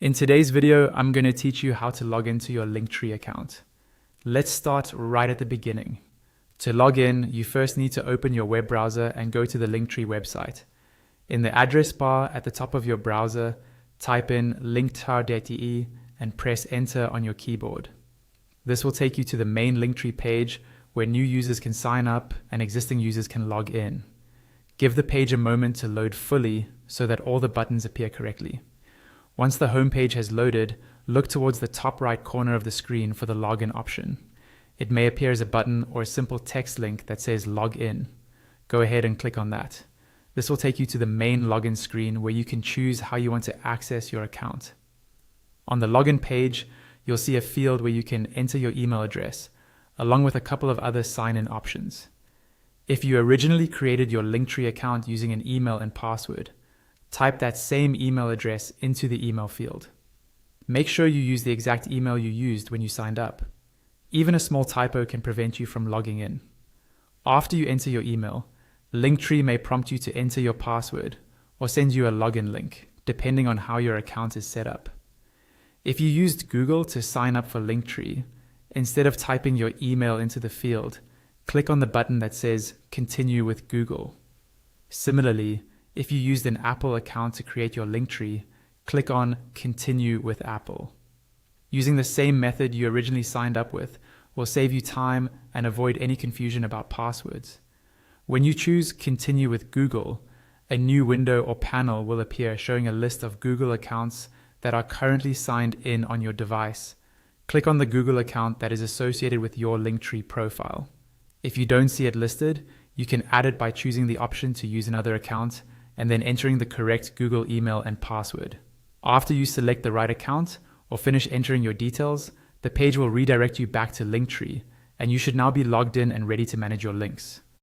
In today's video, I'm going to teach you how to log into your Linktree account. Let's start right at the beginning. To log in, you first need to open your web browser and go to the Linktree website. In the address bar at the top of your browser, type in linktree and press enter on your keyboard. This will take you to the main Linktree page where new users can sign up and existing users can log in. Give the page a moment to load fully so that all the buttons appear correctly. Once the home page has loaded, look towards the top right corner of the screen for the login option. It may appear as a button or a simple text link that says log in. Go ahead and click on that. This will take you to the main login screen where you can choose how you want to access your account. On the login page, you'll see a field where you can enter your email address, along with a couple of other sign-in options. If you originally created your Linktree account using an email and password, type that same email address into the email field. Make sure you use the exact email you used when you signed up. Even a small typo can prevent you from logging in. After you enter your email, Linktree may prompt you to enter your password or send you a login link, depending on how your account is set up. If you used Google to sign up for Linktree, instead of typing your email into the field, click on the button that says Continue with Google. Similarly, if you used an Apple account to create your Linktree, click on Continue with Apple. Using the same method you originally signed up with will save you time and avoid any confusion about passwords. When you choose Continue with Google, a new window or panel will appear showing a list of Google accounts that are currently signed in on your device. Click on the Google account that is associated with your Linktree profile. If you don't see it listed, you can add it by choosing the option to use another account and then entering the correct Google email and password. After you select the right account or finish entering your details, the page will redirect you back to Linktree, and you should now be logged in and ready to manage your links.